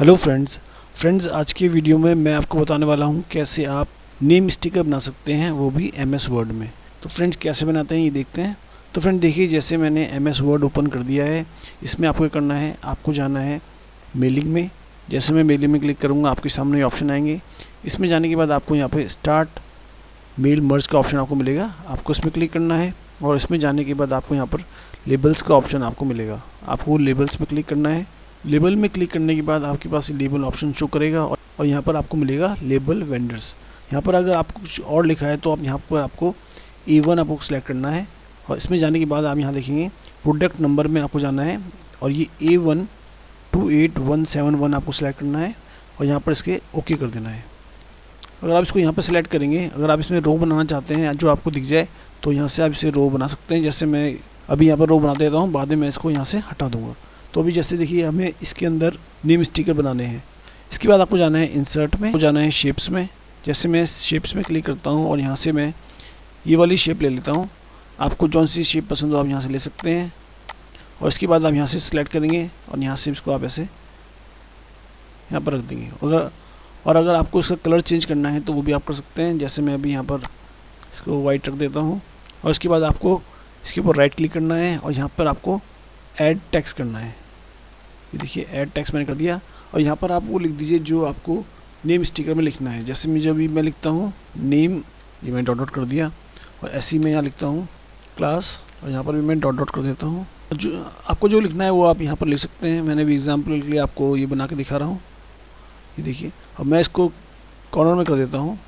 Hello friends आज की video में मैं आपको बताने वाला हूं कैसे आप नेम स्टिकर बना सकते हैं, वो भी एमएस वर्ड में। तो फ्रेंड्स कैसे बनाते हैं ये देखते हैं। तो फ्रेंड देखिए, जैसे मैंने एमएस वर्ड ओपन कर दिया है। इसमें आपको क्या करना है, आपको जाना है मेलिंग में। जैसे मैं मेलिंग में क्लिक करूँगा आपके सामने ये ऑप्शन आएंगे। इसमें जाने के बाद आपको यहाँ पर स्टार्ट मेल मर्ज का ऑप्शन आपको मिलेगा, आपको इसमें क्लिक करना है। और इसमें जाने के बाद आपको यहाँ पर लेबल्स का ऑप्शन आपको मिलेगा, आपको लेबल्स में क्लिक करना है। लेबल में क्लिक करने के बाद आपके पास लेबल ऑप्शन शो करेगा और यहाँ पर आपको मिलेगा लेबल वेंडर्स। यहाँ पर अगर आपको कुछ और लिखा है तो आप यहाँ पर आपको A1 आपको सिलेक्ट करना है। और इसमें जाने के बाद आप यहाँ देखेंगे प्रोडक्ट नंबर में आपको जाना है और ये A1 28171 आपको सिलेक्ट करना है और यहाँ पर इसके ओके कर देना है। अगर आप इसको यहाँ पर सिलेक्ट करेंगे, अगर आप इसमें रो बनाना चाहते हैं जो आपको दिख जाए तो यहाँ से आप इसे रो बना सकते हैं। जैसे मैं अभी यहाँ पर रो बना देता हूँ, बाद में मैं इसको यहाँ से हटा दूँगा। तो अभी जैसे देखिए हमें इसके अंदर नेम स्टिकर बनाने हैं। इसके बाद आपको जाना है इंसर्ट में, जाना है शेप्स में। जैसे मैं शेप्स में क्लिक करता हूँ और यहाँ से मैं ये वाली शेप ले लेता हूँ। आपको जौन सी शेप पसंद हो आप यहाँ से ले सकते हैं। और इसके बाद आप यहाँ से सिलेक्ट करेंगे और यहाँ से इसको आप ऐसे यहाँ पर रख देंगे। अगर आपको इसका कलर चेंज करना है तो वो भी आप कर सकते हैं। जैसे मैं अभी यहाँ पर इसको वाइट रख देता हूँ और इसके बाद आपको इसके ऊपर राइट क्लिक करना है और यहाँ पर आपको ऐड टेक्स्ट करना है। ये देखिए ऐड टेक्स्ट मैंने कर दिया और यहाँ पर आप वो लिख दीजिए जो आपको नेम स्टिकर में लिखना है। जैसे मुझे अभी मैं लिखता हूँ नेम, ये मैंने डॉट डॉट कर दिया। और ऐसे ही मैं यहाँ लिखता हूँ क्लास और यहाँ पर भी मैं डॉट डॉट कर देता हूँ। जो आपको जो लिखना है वो आप यहाँ पर लिख सकते हैं। मैंने भी एग्जाम्पल के लिए आपको ये बना के दिखा रहा हूँ। ये देखिए, अब मैं इसको कॉर्नर में कर देता हूँ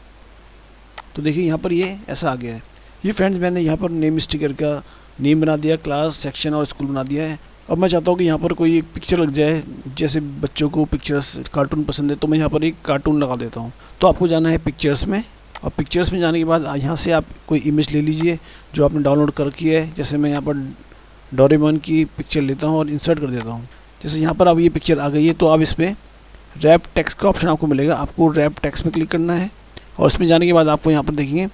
तो देखिए यहाँ पर ये ऐसा आ गया है। ये फ्रेंड्स मैंने यहाँ पर नेम स्टिकर का नेम बना दिया, क्लास, सेक्शन और स्कूल बना दिया है। अब मैं चाहता हूँ कि यहाँ पर कोई एक पिक्चर लग जाए। जैसे बच्चों को पिक्चर्स कार्टून पसंद है तो मैं यहाँ पर एक कार्टून लगा देता हूँ। तो आपको जाना है पिक्चर्स में और पिक्चर्स में जाने के बाद यहाँ से आप कोई इमेज ले लीजिए जो आपने डाउनलोड कर रखी है। जैसे मैं यहाँ पर डोरेमोन की पिक्चर लेता हूँ और इंसर्ट कर देता हूँ। जैसे यहाँ पर अब ये पिक्चर आ गई है तो अब इस पर रैप टेक्स्ट का ऑप्शन आपको मिलेगा, आपको रैप टेक्स्ट में क्लिक करना है। और इसमें जाने के बाद आपको यहाँ पर देखेंगे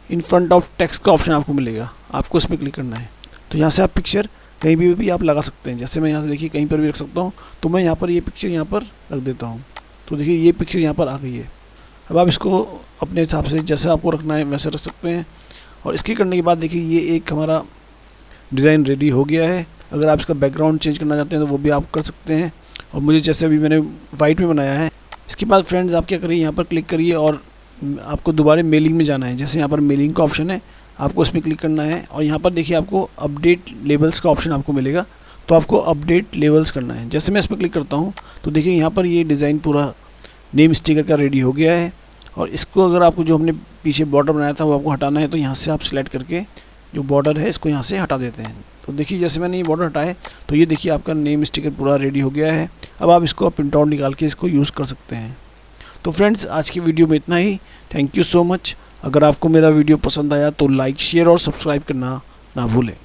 इन फ्रंट ऑफ टेक्स्ट का ऑप्शन आपको मिलेगा, आपको इसमें क्लिक करना है। तो यहाँ से आप पिक्चर कहीं भी आप लगा सकते हैं। जैसे मैं यहाँ से देखिए कहीं पर भी रख सकता हूँ, तो मैं यहाँ पर ये पिक्चर यहाँ पर रख देता हूँ। तो देखिए ये पिक्चर यहाँ पर आ गई है। अब आप इसको अपने हिसाब से जैसा आपको रखना है वैसे रख सकते हैं। और इसके करने के बाद देखिए ये एक हमारा डिज़ाइन रेडी हो गया है। अगर आप इसका बैकग्राउंड चेंज करना चाहते हैं तो वो भी आप कर सकते हैं। और मुझे जैसे अभी मैंने वाइट में बनाया है। इसके बाद फ्रेंड्स आप क्या करिए, यहाँ पर क्लिक करिए और आपको दोबारा मेलिंग में जाना है। जैसे यहाँ पर मेलिंग का ऑप्शन है, आपको इसमें क्लिक करना है और यहाँ पर देखिए आपको अपडेट लेबल्स का ऑप्शन आपको मिलेगा। तो आपको अपडेट लेबल्स करना है। जैसे मैं इस पर क्लिक करता हूँ तो देखिए यहाँ पर ये डिज़ाइन पूरा नेम स्टिकर का रेडी हो गया है। और इसको अगर आपको जो हमने पीछे बॉर्डर बनाया था वो आपको हटाना है तो यहाँ से आप सिलेक्ट करके जो बॉर्डर है इसको यहाँ से हटा देते हैं। तो देखिए जैसे मैंने ये बॉर्डर हटाए तो ये देखिए आपका नेम स्टिकर पूरा रेडी हो गया है। अब आप इसको प्रिंट आउट निकाल के इसको यूज़ कर सकते हैं। तो फ्रेंड्स आज की वीडियो में इतना ही। Thank you so much. अगर आपको मेरा वीडियो पसंद आया तो लाइक, शेयर और सब्सक्राइब करना ना भूलें।